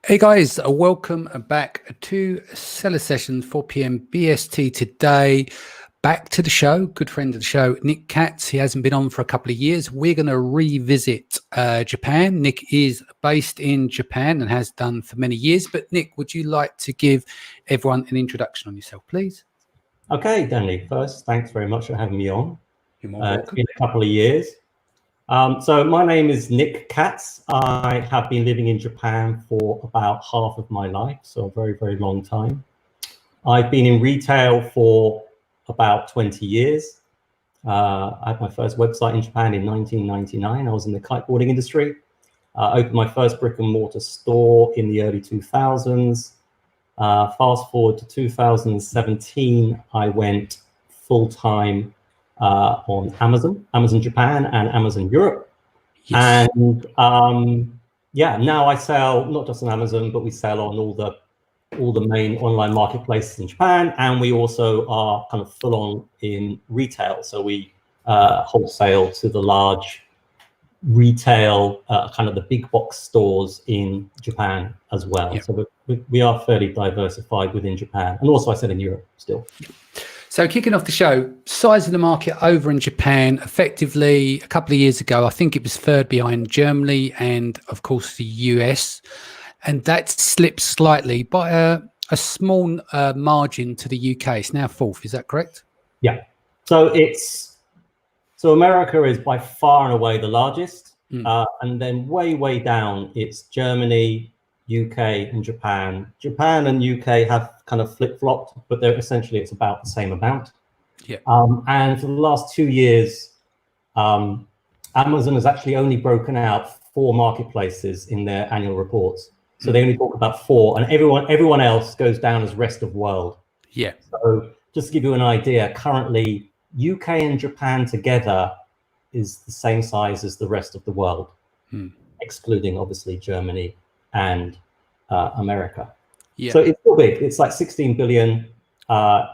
Hey guys, welcome back to Seller Sessions 4 p.m. BST today. Back to the show, good friend of the show, Nick Katz. He hasn't been on for a couple of years. We're going to revisit Japan. Nick is based in Japan and has done for many years. But Nick, would you like to give everyone an introduction on yourself, please? Okay, Danny. First, thanks very much for having me on. You're more welcome. It's been a couple of years. So my name is Nick Katz. I have been living in Japan for about half of my life, so a very, very long time. I've been in retail for about 20 years. I had my first website in Japan in 1999. I was in the kiteboarding industry. I opened my first brick and mortar store in the early 2000s. Fast forward to 2017, I went full-time on Amazon Japan and Amazon Europe. Yes. And yeah, now I sell not just on Amazon, but we sell on all the main online marketplaces in Japan, and we also are kind of full on in retail. So we wholesale to the large retail, kind of the big box stores in Japan as well. Yep. So we are fairly diversified within Japan, and also I said in Europe still. So kicking off the show, size of the market over in Japan, effectively a couple of years ago, I think it was third behind Germany and of course the US, and that slipped slightly by a small margin to the UK. It's now fourth, is that correct? Yeah. So America is by far and away the largest, and then way down it's Germany, UK, and Japan. Japan and UK have kind of flip-flopped, but they're essentially it's about the same amount. Yeah. And for the last 2 years, Amazon has actually only broken out 4 marketplaces in their annual reports. So they only talk about 4, and everyone else goes down as rest of world. Yeah. So just to give you an idea, currently UK and Japan together is the same size as the rest of the world, excluding obviously Germany and America. Yeah. So it's still big. It's like 16 billion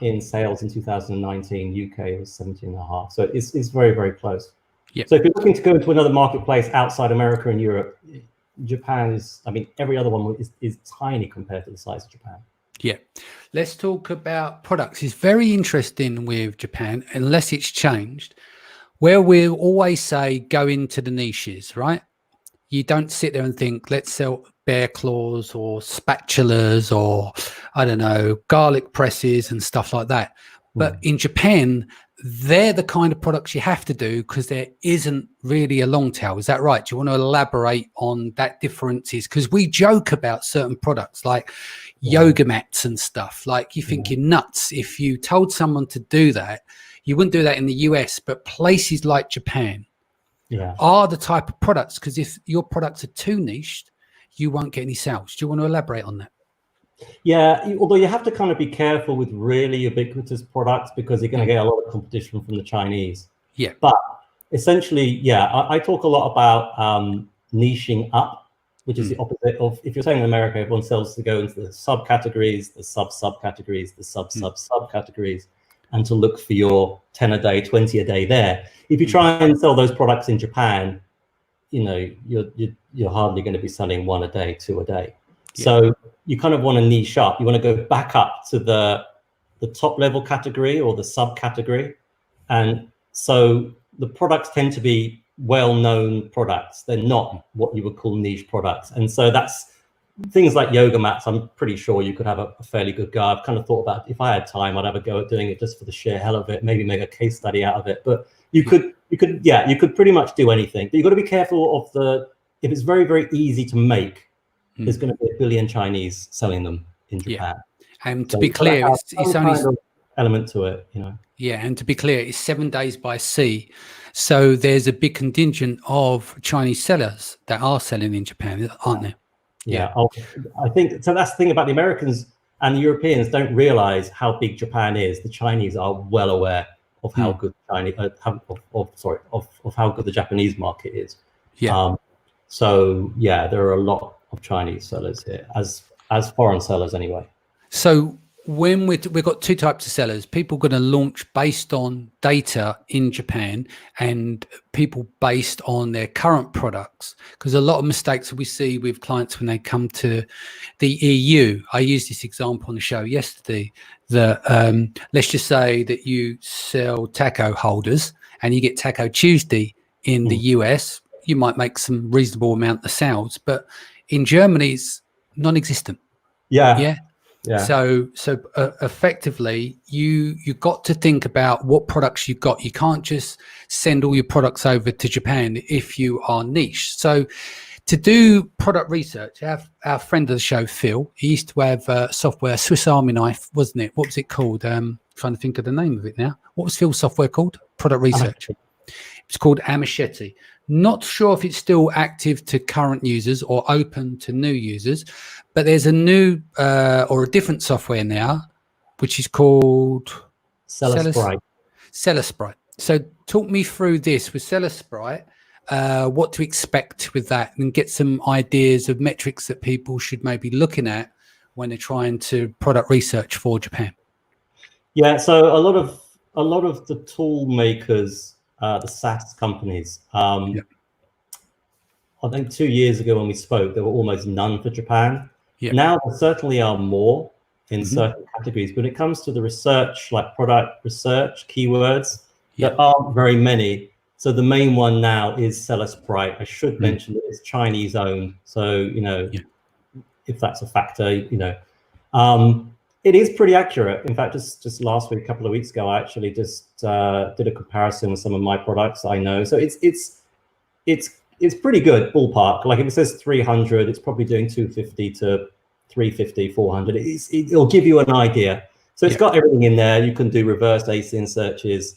in sales in 2019. UK was 17.5. So it's very, very close. Yeah. So if you're looking to go into another marketplace outside America and Europe, Japan is, I mean, every other one is tiny compared to the size of Japan. Yeah. Let's talk about products. It's very interesting with Japan, unless it's changed, where we'll always say go into the niches, right? You don't sit there and think, let's sell bear claws or spatulas or, I don't know, garlic presses and stuff like that. But in Japan, they're the kind of products you have to do because there isn't really a long tail. Is that right? Do you want to elaborate on that differences? Because we joke about certain products like yoga mats and stuff. Like you think you're nuts. If you told someone to do that, you wouldn't do that in the US, but places like Japan are the type of products, because if your products are too niched, you won't get any sales. Do you want to elaborate on that? Yeah, although you have to kind of be careful with really ubiquitous products because you're going to get a lot of competition from the Chinese. Yeah. But essentially, yeah, I talk a lot about niching up, which is the opposite of, if you're saying in America, everyone sells to go into the subcategories, the subcategories, the subcategories, and to look for your 10 a day, 20 a day there. If you try and sell those products in Japan, you know, you're hardly going to be selling 1 a day, 2 a day. Yeah. So you kind of want to niche up. You want to go back up to the top level category or the subcategory. And so the products tend to be well-known products. They're not what you would call niche products. And so that's things like yoga mats. I'm pretty sure you could have a fairly good go. I've kind of thought about, if I had time, I'd have a go at doing it just for the sheer hell of it, maybe make a case study out of it. But you could pretty much do anything. But you've got to be careful of if it's very, very easy to make, there's going to be 1 billion Chinese selling them in Japan. Yeah. And to be clear, it's only kind of element to it, you know. Yeah, and to be clear, it's 7 days by sea. So there's a big contingent of Chinese sellers that are selling in Japan, aren't there? Yeah. I think so. That's the thing about the Americans and the Europeans don't realize how big Japan is. The Chinese are well aware of how good of how good the Japanese market is. Yeah. So yeah, there are a lot of Chinese sellers here, as foreign sellers anyway. So when we've got two types of sellers, people going to launch based on data in Japan and people based on their current products. Because a lot of mistakes that we see with clients when they come to the EU, I used this example on the show yesterday, that let's just say that you sell taco holders and you get Taco Tuesday in the US, you might make some reasonable amount of sales, but in Germany it's non-existent. Yeah. So effectively, you got to think about what products you've got. You can't just send all your products over to Japan if you are niche. So to do product research, our friend of the show, Phil, he used to have software, Swiss Army knife, wasn't it? What was it called? Trying to think of the name of it now. What was Phil's software called? Product research. It's called Amachete. Not sure if it's still active to current users or open to new users, but there's a new or a different software now, which is called Sellersprite. Sellersprite. So talk me through this with Sellersprite, what to expect with that, and get some ideas of metrics that people should maybe looking at when they're trying to product research for Japan. Yeah, so a lot of the tool makers, the SaaS companies, I think 2 years ago when we spoke, there were almost none for Japan. Yep. Now there certainly are more in certain categories. When it comes to the research, like product research, keywords, there aren't very many. So the main one now is Sellersprite. I should mention that it's Chinese owned. So, you know, if that's a factor, you know, it is pretty accurate. In fact, just last week, a couple of weeks ago, I actually just did a comparison with some of my products I know. So it's pretty good ballpark. Like if it says 300, it's probably doing 250 to 350, 400. It'll give you an idea. So it's got everything in there. You can do reverse ASIN searches,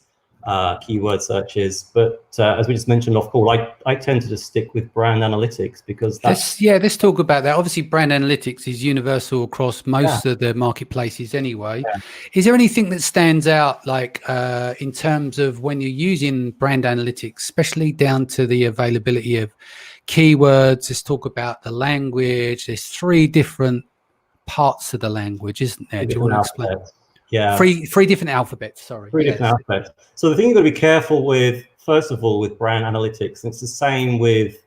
keyword searches. But as we just mentioned off call, I tend to just stick with brand analytics because that's... Let's talk about that. Obviously, brand analytics is universal across most of the marketplaces anyway. Yeah. Is there anything that stands out, like in terms of when you're using brand analytics, especially down to the availability of keywords? Let's talk about the language. There's 3 different parts of the language, isn't there? Do you want to explain? Yeah, three different alphabets. Sorry, different alphabets. So the thing you've got to be careful with, first of all, with brand analytics, and it's the same with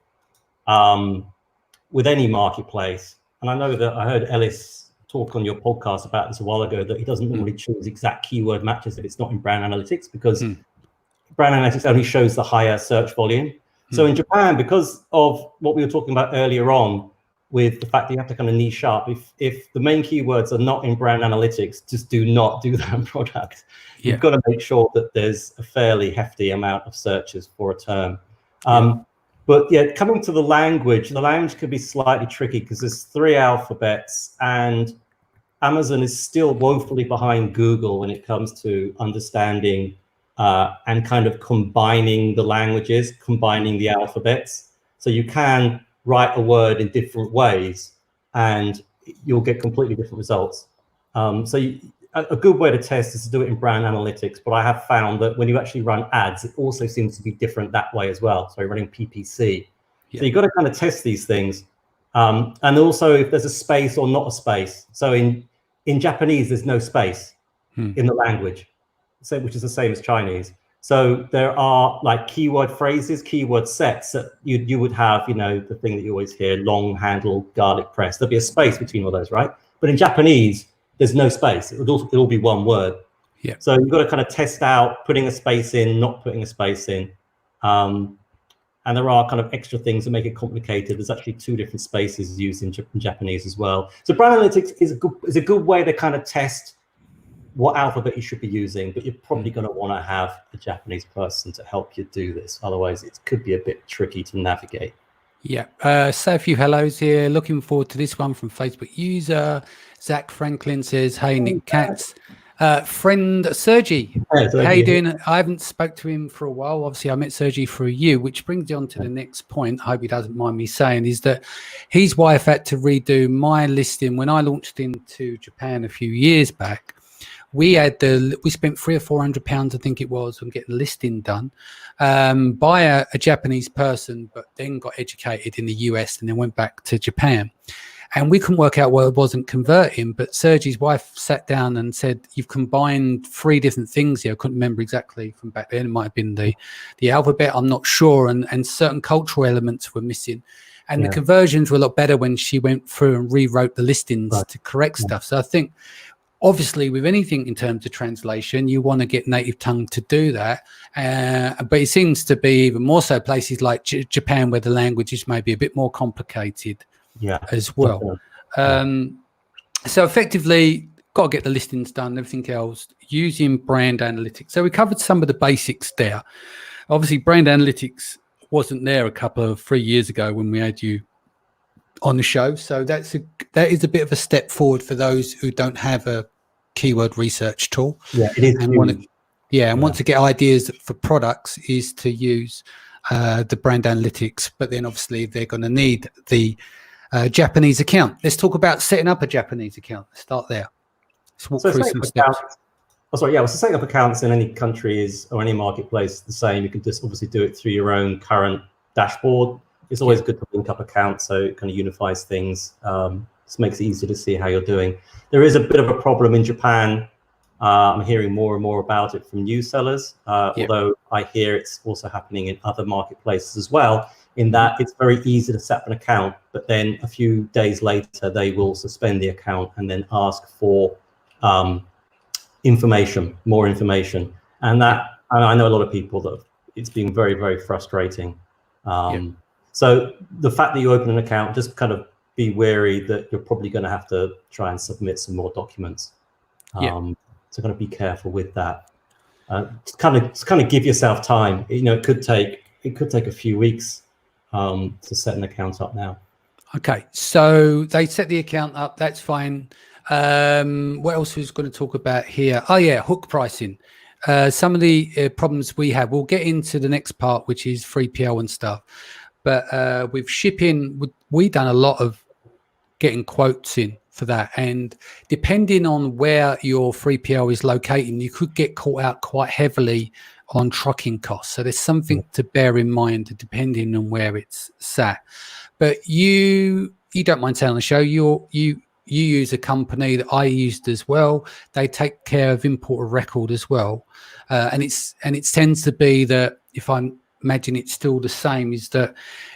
any marketplace. And I know that I heard Ellis talk on your podcast about this a while ago, that he doesn't normally choose exact keyword matches if it's not in brand analytics, because brand analytics only shows the higher search volume. So in Japan, because of what we were talking about earlier on, with the fact that you have to kind of niche up, if the main keywords are not in brand analytics, just do not do that product. You've got to make sure that there's a fairly hefty amount of searches for a term. But yeah, coming to the language could be slightly tricky because there's 3 alphabets, and Amazon is still woefully behind Google when it comes to understanding and kind of combining the languages, combining the alphabets. So you can write a word in different ways and you'll get completely different results. A good way to test is to do it in brand analytics, but I have found that when you actually run ads, it also seems to be different that way as well. So you're running PPC. So you've got to kind of test these things. And also if there's a space or not a space. So in Japanese, there's no space in the language, so, which is the same as Chinese. So there are like keyword phrases, keyword sets that you would have, you know, the thing that you always hear, long handle, garlic press. There'll be a space between all those, right? But in Japanese, there's no space. It'll be one word. Yeah. So you've got to kind of test out putting a space in, not putting a space in. And there are kind of extra things that make it complicated. There's actually 2 different spaces used in Japanese as well. So brand analytics is a good way to kind of test what alphabet you should be using, but you're probably going to want to have a Japanese person to help you do this. Otherwise, it could be a bit tricky to navigate. Yeah. Say a few hellos here. Looking forward to this one from Facebook user. Zach Franklin says, hey, Nick Katz. Friend Sergi, how you doing? I haven't spoke to him for a while. Obviously, I met Sergi through you, which brings you on to the next point. I hope he doesn't mind me saying, is that his wife had to redo my listing when I launched into Japan a few years back. We spent £300 or £400, I think it was, on getting the listing done by a Japanese person, but then got educated in the US and then went back to Japan. and we couldn't work out why it wasn't converting. But Sergey's wife sat down and said, "You've combined 3 different things here." I couldn't remember exactly from back then. It might have been the alphabet. I'm not sure, and certain cultural elements were missing. And the conversions were a lot better when she went through and rewrote the listings to correct stuff. So I think, obviously, with anything in terms of translation, you want to get native tongue to do that. But it seems to be even more so places like Japan, where the language is maybe a bit more complicated as well. So effectively, got to get the listings done, everything else, using brand analytics. So we covered some of the basics there. Obviously, brand analytics wasn't there 3 years ago when we had you on the show. So that is a bit of a step forward for those who don't have a keyword research tool. Yeah, it is. And want to get ideas for products is to use the brand analytics. But then obviously they're going to need the Japanese account. Let's talk about setting up a Japanese account. Let's start there. Let's walk through some steps. So setting up accounts in any country or any marketplace is the same. You can just obviously do it through your own current dashboard. It's always good to link up accounts, so it kind of unifies things. Just makes it easier to see how you're doing. There is a bit of a problem in Japan. I'm hearing more and more about it from new sellers, although I hear it's also happening in other marketplaces as well, in that it's very easy to set up an account, but then a few days later, they will suspend the account and then ask for more information. And I know a lot of people that it's been very, very frustrating. So the fact that you open an account, just kind of be wary that you're probably going to have to try and submit some more documents. So kind of be careful with that. Just kind of give yourself time. It could take a few weeks to set an account up now. Okay, so they set the account up. That's fine. What else was going to talk about here? Oh yeah, hook pricing. Some of the problems we have. We'll get into the next part, which is 3PL and stuff. But with shipping, we done a lot of getting quotes in for that. And depending on where your 3PL is located, you could get caught out quite heavily on trucking costs. So there's something to bear in mind depending on where it's sat. But you don't mind telling the show, you use a company that I used as well. They take care of import of record as well. And it tends to be that, if I'm imagine it's still the same, is that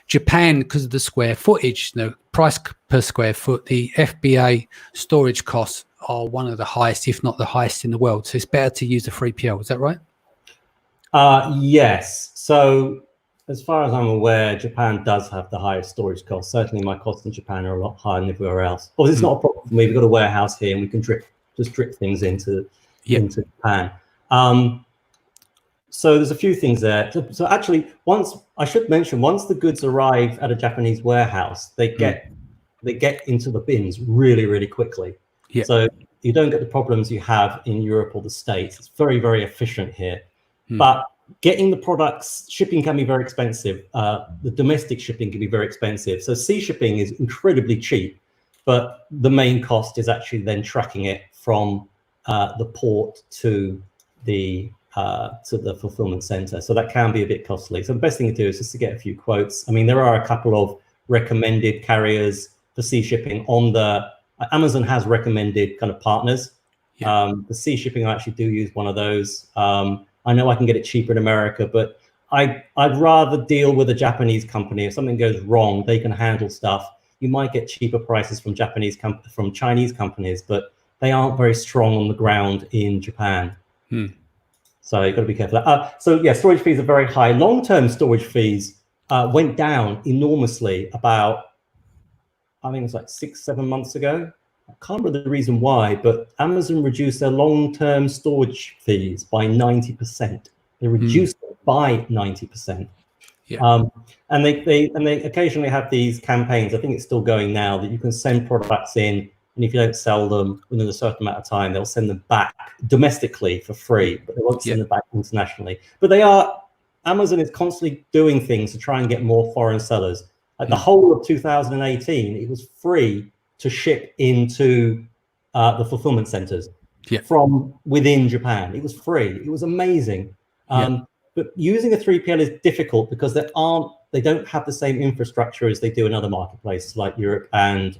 Japan, because of the square footage, the price per square foot, the FBA storage costs are one of the highest, if not the highest in the world. So it's better to use a 3PL. Is that right? Yes. So as far as I'm aware, Japan does have the highest storage costs. Certainly my costs in Japan are a lot higher than everywhere else. Well, it's not a problem for me. We've got a warehouse here and we can just drip things into Japan. So there's a few things there. So actually, once the goods arrive at a Japanese warehouse, they get into the bins really, really quickly. So you don't get the problems you have in Europe or the States. It's very, very efficient here. But getting the products, shipping can be very expensive. The domestic shipping can be very expensive. So sea shipping is incredibly cheap, but the main cost is actually then tracking it from the port to the fulfillment center. So that can be a bit costly. So the best thing to do is just to get a few quotes. I mean, there are a couple of recommended carriers for sea shipping on Amazon has recommended kind of partners. The sea shipping, I actually do use one of those. I know I can get it cheaper in America, but I'd rather deal with a Japanese company. If something goes wrong, they can handle stuff. You might get cheaper prices from Chinese companies, but they aren't very strong on the ground in Japan. So you've got to be careful. Storage fees are very high. Long-term storage fees went down enormously about, I think it's like 6-7 months ago. I can't remember the reason why, but Amazon reduced their long-term storage fees by 90%. They reduced it by 90%. And they occasionally have these campaigns. I think it's still going now, that you can send products in, and if you don't sell them within a certain amount of time, they'll send them back domestically for free, but they won't send them back internationally. But Amazon is constantly doing things to try and get more foreign sellers. Like the whole of 2018, it was free to ship into the fulfillment centers from within Japan. It was free. It was amazing. But using a 3PL is difficult because there aren't they don't have the same infrastructure as they do in other marketplaces like Europe. And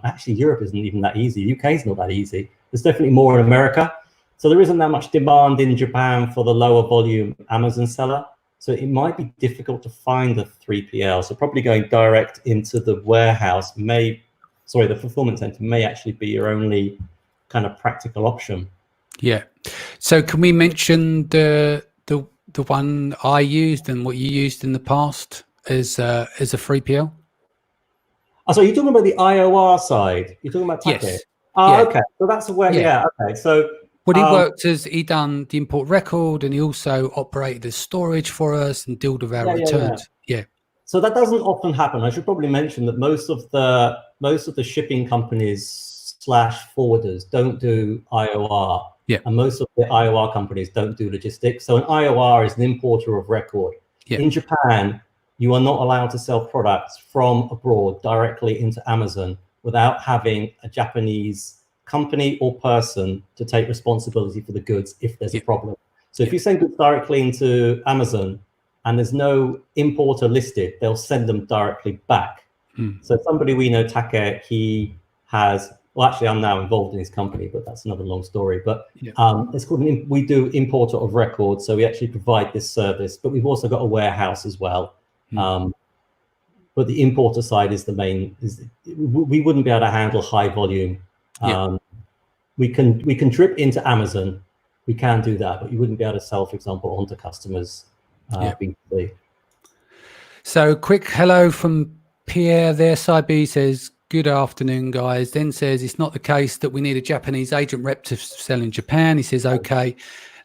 actually, Europe isn't even that easy. UK is not that easy. There's definitely more in America. So there isn't that much demand in Japan for the lower volume Amazon seller. So it might be difficult to find the 3PL. So probably going direct into the warehouse the fulfillment center may actually be your only kind of practical option. Yeah. So can we mention the one I used and what you used in the past as a 3PL? Oh, so you're talking about the IOR side? You're talking about Take? Yes. Oh, Yeah. okay. So that's where, yeah. Okay. So what he worked as, he done the import record, and he also operated as storage for us and dealt with our returns. Yeah. So that doesn't often happen. I should probably mention that most of the shipping companies / forwarders don't do IOR. Yeah. And most of the IOR companies don't do logistics. So an IOR is an importer of record. Yeah. In Japan, you are not allowed to sell products from abroad directly into Amazon without having a Japanese company or person to take responsibility for the goods if there's a problem. So if you send goods directly into Amazon and there's no importer listed, they'll send them directly back. So somebody we know, Take, he has, well, actually I'm now involved in his company, but that's another long story. But it's called, we do importer of record. So we actually provide this service, but we've also got a warehouse as well. But the importer side is the main, we wouldn't be able to handle high volume. We can drip into Amazon. We can do that, but you wouldn't be able to sell, for example, onto customers. B2B. So quick hello from Pierre there. Saibi says, good afternoon, guys. Then says, it's not the case that we need a Japanese agent rep to sell in Japan. He says, okay.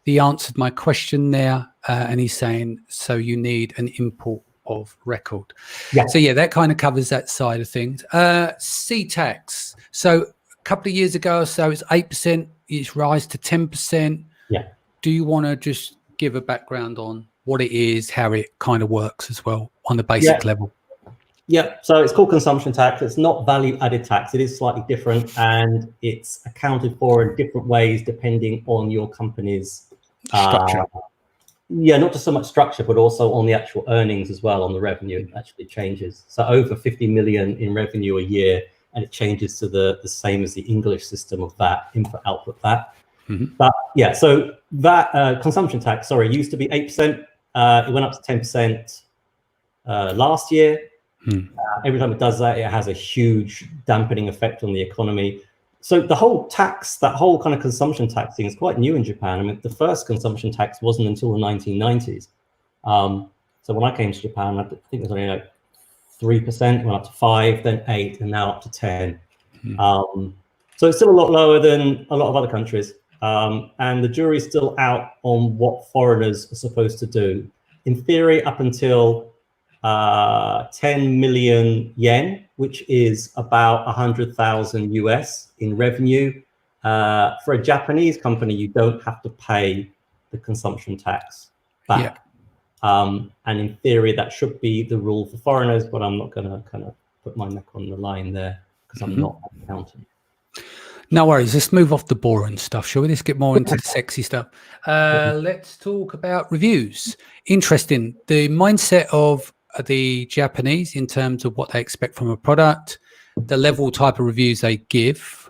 He answered my question there. And he's saying, so you need an import of record. So yeah, that kind of covers that side of things. C-tax. So a couple of years ago or so, it's 8%. It's rise to 10%. Yeah. Do you want to just give a background on what it is, how it kind of works as well on the basic level? Yeah, so it's called consumption tax. It's not value-added tax. It is slightly different, and it's accounted for in different ways depending on your company's structure. Not just so much structure, but also on the actual earnings as well, on the revenue. It actually changes. So over 50 million in revenue a year, and it changes to the same as the English system of that, input-output that. But yeah, so that consumption tax, used to be 8%. It went up to 10% last year. Every time it does that, it has a huge dampening effect on the economy. So the whole tax, that whole kind of consumption tax thing is quite new in Japan. I mean, the first consumption tax wasn't until the 1990s. So when I came to Japan, I think it was only like 3%, went up to 5%, then 8%, and now up to 10%. So it's still a lot lower than a lot of other countries. And the jury's still out on what foreigners are supposed to do. In theory, up until 10 million yen, which is about 100,000 US in revenue. For a Japanese company, you don't have to pay the consumption tax back. And in theory, that should be the rule for foreigners, but I'm not going to kind of put my neck on the line there because I'm not an accountant. No worries. Let's move off the boring stuff, shall we? Let's get more into the sexy stuff. Let's talk about reviews. Interesting. The mindset of the Japanese in terms of what they expect from a product, the level type of reviews they give.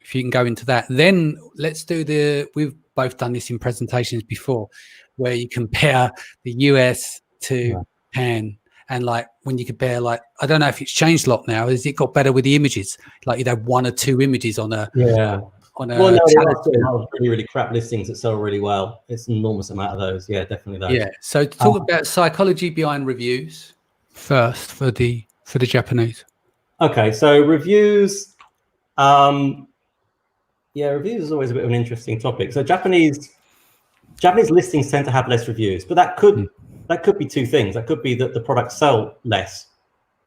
If you can go into that, then let's do we've both done this in presentations before, where you compare the US to Japan. And like when you compare, like, I don't know if it's changed a lot now. Has it got better with the images? Like you'd have 1 or 2 images on a on a. Well, no, really, really crap listings that sell really well. It's an enormous amount of those. Yeah, definitely those. Yeah. So to talk about psychology behind reviews first for the Japanese. Okay, so reviews. Reviews is always a bit of an interesting topic. So Japanese listings tend to have less reviews, but that could be 2 things. That could be that the products sell less,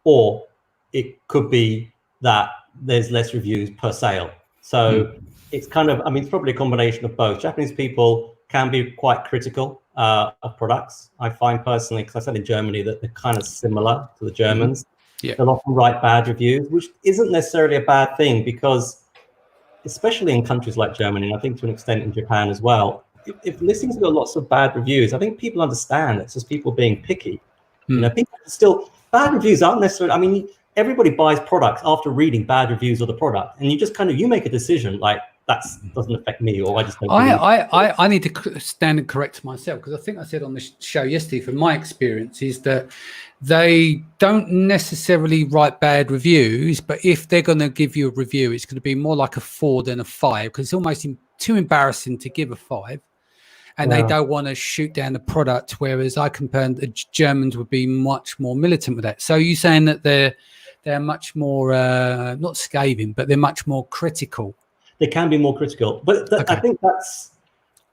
or it could be that there's less reviews per sale. So it's kind of, it's probably a combination of both. Japanese people can be quite critical of products. I find personally, because I said in Germany that they're kind of similar to the Germans. They'll often write bad reviews, which isn't necessarily a bad thing because, especially in countries like Germany, and I think to an extent in Japan as well, if listings have got lots of bad reviews, I think people understand it's just people being picky. You know, people still, bad reviews aren't necessarily, I mean, everybody buys products after reading bad reviews of the product, and you just kind of, you make a decision like, that doesn't affect me, or I just don't I need to stand and correct myself, because I think I said on the show yesterday, from my experience, is that they don't necessarily write bad reviews, but if they're going to give you a review, it's going to be more like a 4 than a 5, because it's almost too embarrassing to give a 5, and they don't want to shoot down the product, whereas I compare the Germans would be much more militant with that. So you're saying that they're much more not scathing, but they're much more critical. They can be more critical, but I think that's,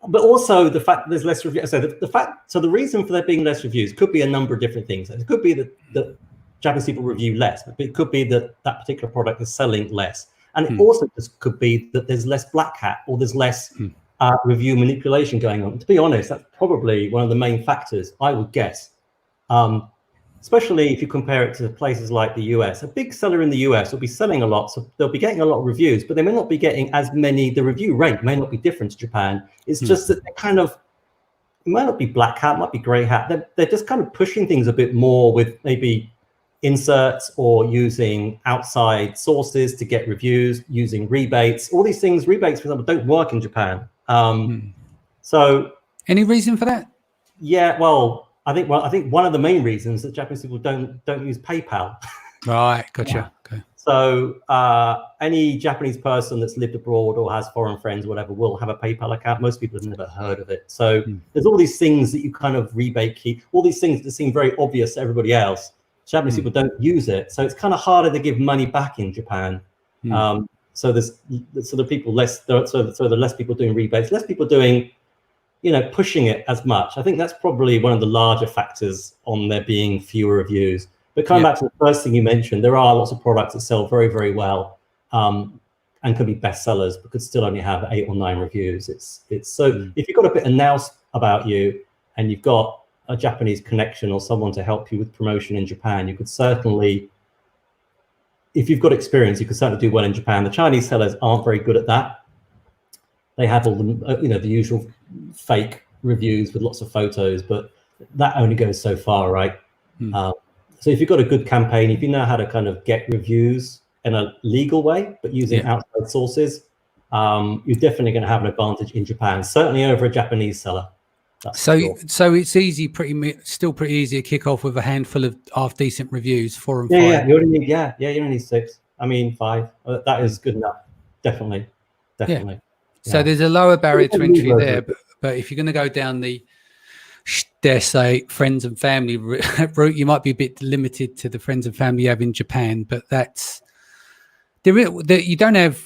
but also the fact that there's less reviews. So the reason for there being less reviews could be a number of different things. It could be that Japanese people review less, but it could be that that particular product is selling less. And it also just could be that there's less black hat, or there's less review manipulation going on. To be honest, that's probably one of the main factors, I would guess. Especially if you compare it to places like the US. A big seller in the US will be selling a lot, so they'll be getting a lot of reviews, but they may not be getting as many, the review rate may not be different to Japan. It's just that they kind of, it might not be black hat, might be gray hat. They're just kind of pushing things a bit more with maybe inserts, or using outside sources to get reviews, using rebates. All these things, rebates, for example, don't work in Japan. So any reason for that? Yeah, well, I think one of the main reasons that Japanese people don't use PayPal. Right, gotcha. Okay. So any Japanese person that's lived abroad or has foreign friends, whatever, will have a PayPal account. Most people have never heard of it. So there's all these things that you kind of rebate keep, all these things that seem very obvious to everybody else. Japanese people don't use it, so it's kind of harder to give money back in Japan. So the people less, so the less people doing rebates, less people doing, you know, pushing it as much. I think that's probably one of the larger factors on there being fewer reviews. But coming back to the first thing you mentioned, there are lots of products that sell very, very well, and could be bestsellers, but could still only have 8 or 9 reviews. It's so if you've got a bit of nous about you, and you've got a Japanese connection or someone to help you with promotion in Japan, you could certainly, if you've got experience, you could certainly do well in Japan. The Chinese sellers aren't very good at that. They have all the, you know, the usual fake reviews with lots of photos, but that only goes so far, right? So if you've got a good campaign, if you know how to kind of get reviews in a legal way, but using outside sources, you're definitely going to have an advantage in Japan, certainly over a Japanese seller. So it's easy, still pretty easy to kick off with a handful of half decent reviews, 4 and 5. Yeah, you only need, you only need 6. I mean, 5. That is good enough. Definitely. Yeah. So there's a lower barrier to entry there, but if you're going to go down the, dare say, friends and family route, you might be a bit limited to the friends and family you have in Japan. But that's you don't have,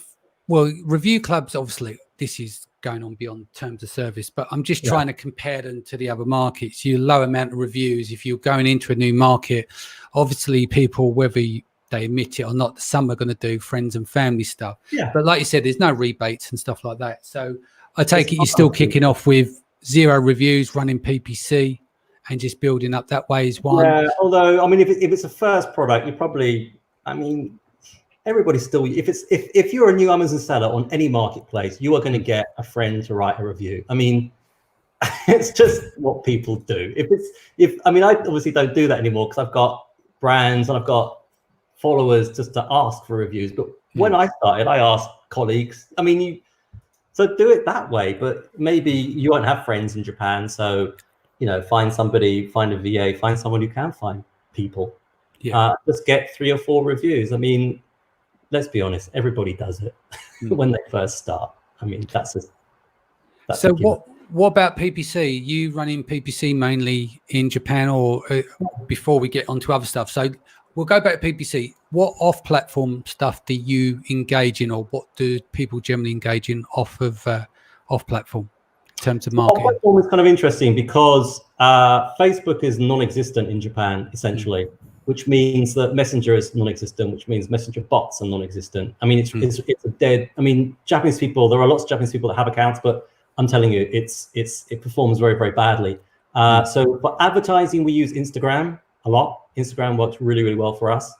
well, review clubs. Obviously, this is going on beyond terms of service, but I'm just trying to compare them to the other markets. You low amount of reviews. If you're going into a new market, obviously people, whether they admit it or not, some are going to do friends and family stuff. But like you said, there's no rebates and stuff like that. So I take it you're still kicking off with 0 reviews, running PPC, and just building up that way is one. Yeah, although I mean, if it's a first product, you probably, I mean, everybody's still, if you're a new Amazon seller on any marketplace, you are going to get a friend to write a review. I mean, it's just what people do. I mean, I obviously don't do that anymore because I've got brands and I've got followers just to ask for reviews. But when I started, I asked colleagues. I mean, so do it that way. But maybe you won't have friends in Japan, so you know, find somebody, find a VA, find someone who can find people. Just get 3 or 4 reviews. I mean, let's be honest, everybody does it when they first start. I mean, that's so what about PPC? You running PPC mainly in Japan, or before we get onto other stuff? So we'll go back to PPC. What off-platform stuff do you engage in, or what do people generally engage in off-platform in terms of marketing? Off-platform is kind of interesting because Facebook is non-existent in Japan, essentially, which means that Messenger is non-existent, which means Messenger bots are non-existent. I mean, it's a dead. I mean, Japanese people. There are lots of Japanese people that have accounts, but I'm telling you, it performs very, very badly. So for advertising, we use Instagram a lot. Instagram works really, really well for us.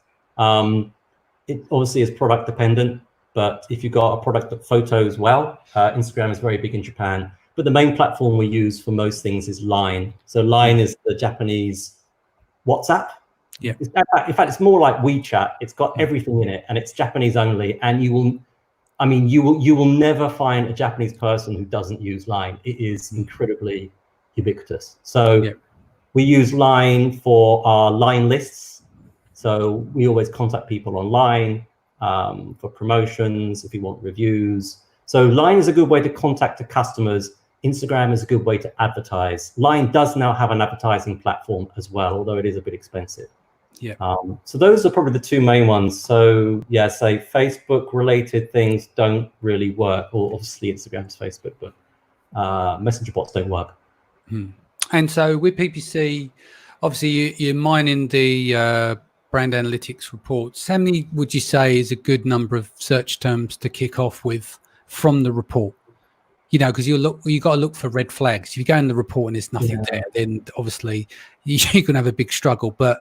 It obviously is product dependent, but if you've got a product that photos well, Instagram is very big in Japan. But the main platform we use for most things is Line. So Line is the Japanese WhatsApp. Yeah. In fact, it's more like WeChat. It's got everything in it, and it's Japanese only. And you will never find a Japanese person who doesn't use Line. It is incredibly ubiquitous. So we use Line for our Line lists. So we always contact people online for promotions, if you want reviews. So Line is a good way to contact the customers. Instagram is a good way to advertise. Line does now have an advertising platform as well, although it is a bit expensive. Yeah. So those are probably the two main ones. So yeah, say Facebook related things don't really work, or obviously Instagram's Facebook, but messenger bots don't work. And so with PPC, obviously you're mining the brand analytics reports. How many would you say is a good number of search terms to kick off with from the report? You know, because you got to look for red flags. If you go in the report and there's nothing there, then obviously you're going to have a big struggle. But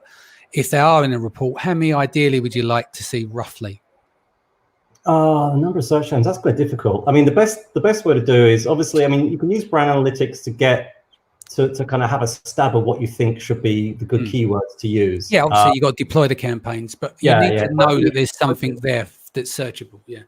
if they are in a report, how many ideally would you like to see roughly? The number of search terms, that's quite difficult. I mean, the best way to do is obviously, I mean, you can use brand analytics to get to kind of have a stab at what you think should be the good keywords to use. Yeah, obviously you got to deploy the campaigns, but you need to know that there's something there that's searchable. Yeah.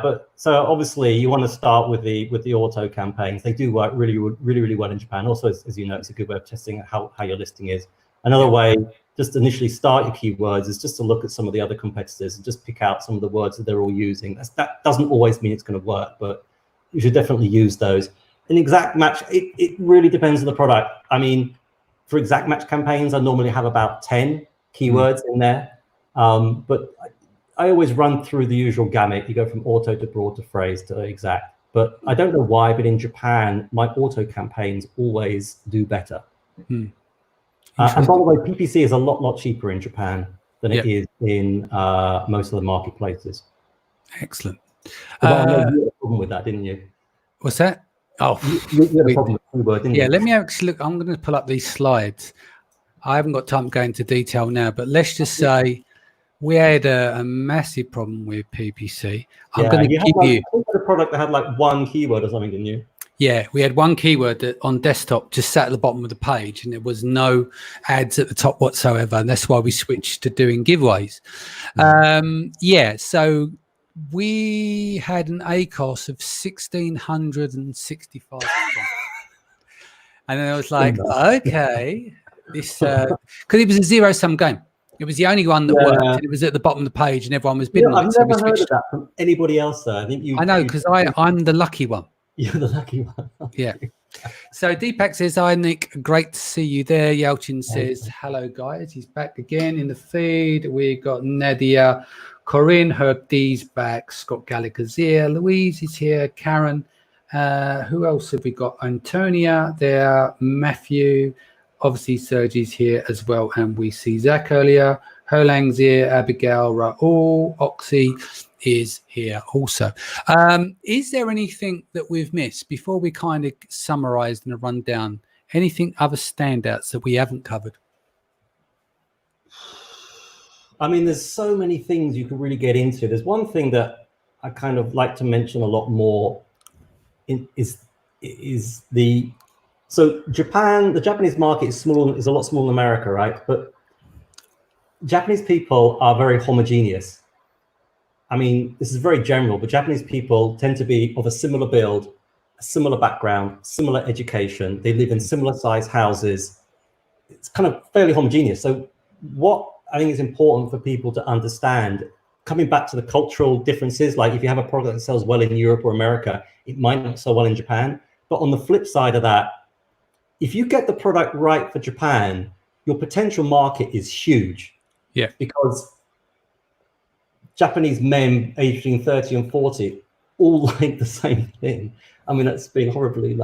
But so obviously you want to start with the auto campaigns. They do work really well in Japan. Also, as you know, it's a good way of testing how your listing is. Another way, just initially start your keywords, is just to look at some of the other competitors and just pick out some of the words that they're all using. That doesn't always mean it's going to work, but you should definitely use those. An exact match, it really depends on the product. I mean, for exact match campaigns, I normally have about 10 keywords in there. But I always run through the usual gamut. You go from auto to broad to phrase to exact. But I don't know why, but in Japan, my auto campaigns always do better. And by the way, PPC is a lot cheaper in Japan than it is in most of the marketplaces. Excellent. You had a problem with that, didn't you? What's that? Oh, you had a problem with keyword, didn't you? Yeah, let me actually look. I'm going to pull up these slides. I haven't got time to go into detail now, but let's just say we had a massive problem with PPC. I'm going to give you a product that had like one keyword or something, didn't you? Yeah, we had one keyword that on desktop just sat at the bottom of the page, and there was no ads at the top whatsoever, and that's why we switched to doing giveaways. So we had an ACOS of 1,665. And then I was like, okay, this because it was a zero-sum game. It was the only one that worked. And it was at the bottom of the page, and everyone was bidding. I've never heard of that from anybody else, though. I know, because I'm the lucky one. You're the lucky one. Yeah. So Deepak says, hi, Nick. Great to see you there. Yelchin says, hello, guys. He's back again in the feed. We got Nadia, Corinne, Herb D's back. Scott Gallagher's here. Louise is here. Karen. Who else have we got? Antonia there. Matthew. Obviously, Sergi's here as well. And we see Zach earlier. Herlang's here. Abigail, Raul, Oxy is here also. Is there anything that we've missed before we kind of summarized in a rundown? Anything other standouts that we haven't covered? I mean, there's so many things you can really get into. There's one thing that I kind of like to mention a lot more so Japan, the Japanese market is a lot smaller than America, right? But Japanese people are very homogeneous. I mean, this is very general, but Japanese people tend to be of a similar build, a similar background, similar education. They live in similar size houses. It's kind of fairly homogeneous. So what I think is important for people to understand, coming back to the cultural differences, like if you have a product that sells well in Europe or America, it might not sell well in Japan. But on the flip side of that, if you get the product right for Japan, your potential market is huge. Yeah. Because Japanese men aged between 30 and 40 all like the same thing. I mean, that's being horribly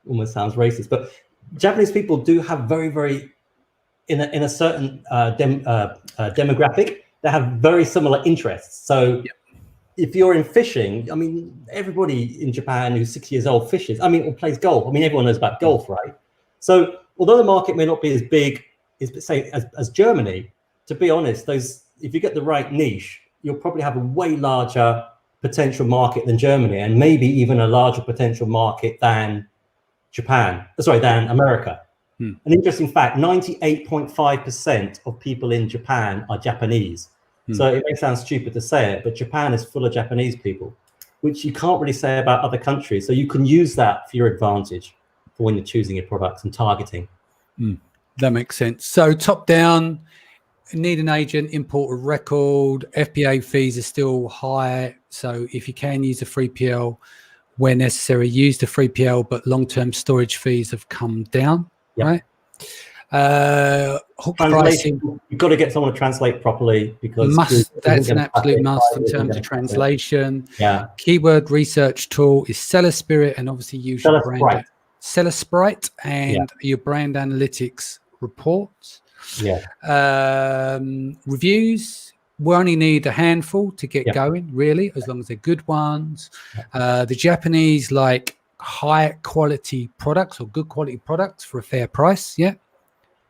almost sounds racist, but Japanese people do have very, in a certain demographic, they have very similar interests. So if you're in fishing, I mean, everybody in Japan who's 6 years old fishes, I mean, or plays golf. I mean, everyone knows about golf, right? So although the market may not be as big as Germany, to be honest, if you get the right niche, you'll probably have a way larger potential market than Germany, and maybe even a larger potential market than than America. An interesting fact, 98.5% of people in Japan are Japanese. So it may sound stupid to say it, but Japan is full of Japanese people, which you can't really say about other countries. So you can use that for your advantage for when you're choosing your products and targeting. That makes sense. So top down, need an agent, import a record. FBA fees are still high. So if you can use a 3PL where necessary, use the 3PL, but long-term storage fees have come down, right? Hook pricing. You've got to get someone to translate properly because that's an absolute must in terms of translation. Yeah. Keyword research tool is Seller Spirit, and obviously use your brand Seller Sprite and your brand analytics reports. Reviews. We only need a handful to get going, really, as long as they're good ones. The Japanese like high quality products or good quality products for a fair price.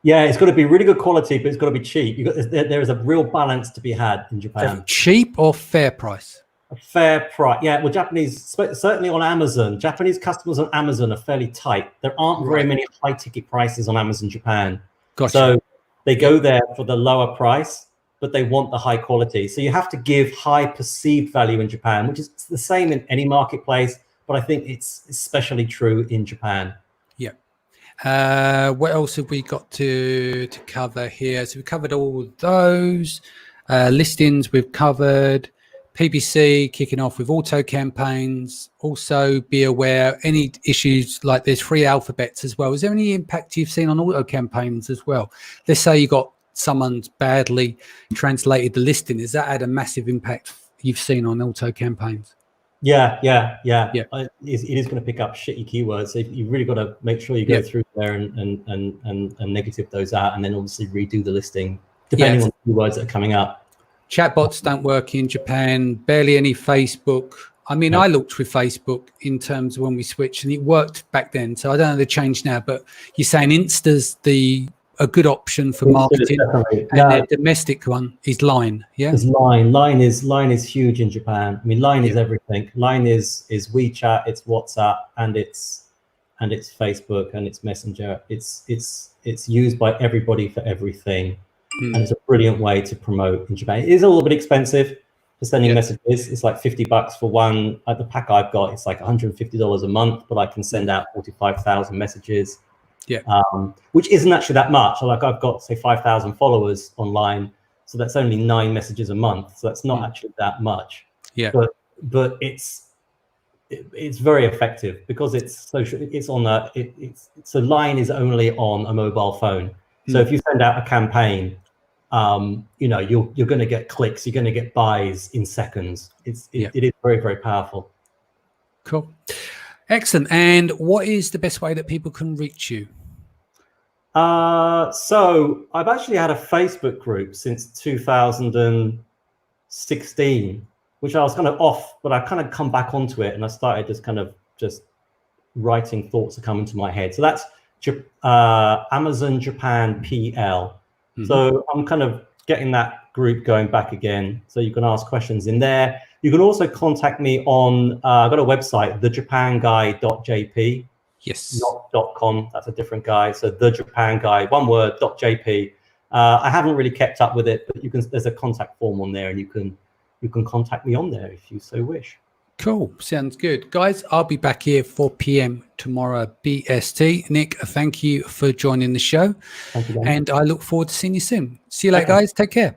Yeah, it's got to be really good quality, but it's got to be cheap. There is a real balance to be had in Japan. Cheap or fair price? A fair price. Yeah, well, Japanese, certainly on Amazon, Japanese customers on Amazon are fairly tight. There aren't very many high ticket prices on Amazon Japan. Gotcha. So they go there for the lower price, but they want the high quality. So you have to give high perceived value in Japan, which is the same in any marketplace, but I think it's especially true in Japan. What else have we got to cover here? So we covered all of those. Listings we've covered. PPC kicking off with auto campaigns. Also be aware any issues like there's free alphabets as well. Is there any impact you've seen on auto campaigns as well? Let's say you got someone's badly translated the listing. Has that had a massive impact you've seen on auto campaigns? Yeah. It is going to pick up shitty keywords. So you've really got to make sure you go through there and negative those out, and then obviously redo the listing depending on the keywords that are coming up. Chatbots don't work in Japan. Barely any Facebook. I mean, I looked with Facebook in terms of when we switched, and it worked back then. So I don't know the change now, but you're saying Insta's a good option for marketing, and the domestic one is Line. It's Line. Line is huge in Japan. I mean, Line is everything. Line is WeChat, it's WhatsApp, and it's Facebook, and it's Messenger. It's used by everybody for everything, and it's a brilliant way to promote in Japan. It is a little bit expensive for sending messages. It's like $50 for one. At the pack I've got, it's like $150 a month, but I can send out 45,000 messages. Which isn't actually that much. Like I've got say 5,000 followers online, so that's only 9 messages a month. So that's not actually that much. But it's very effective because it's social. It's on so Line is only on a mobile phone. So if you send out a campaign, you're going to get clicks. You're going to get buys in seconds. It is very, very powerful. Cool. Excellent. And what is the best way that people can reach you? So I've actually had a Facebook group since 2016, which I was kind of off, but I kind of come back onto it, and I started just writing thoughts that come into my head. So that's Amazon Japan PL. So I'm kind of getting that group going back again. So you can ask questions in there. You can also contact me on, I've got a website, thejapanguy.jp. Yes. Not .com, that's a different guy. So thejapanguy, one word, .jp. I haven't really kept up with it, but there's a contact form on there, and you can contact me on there if you so wish. Cool. Sounds good. Guys, I'll be back here 4 p.m. tomorrow, BST. Nick, thank you for joining the show. Thank you, Dan. And I look forward to seeing you soon. See you later, guys. Take care.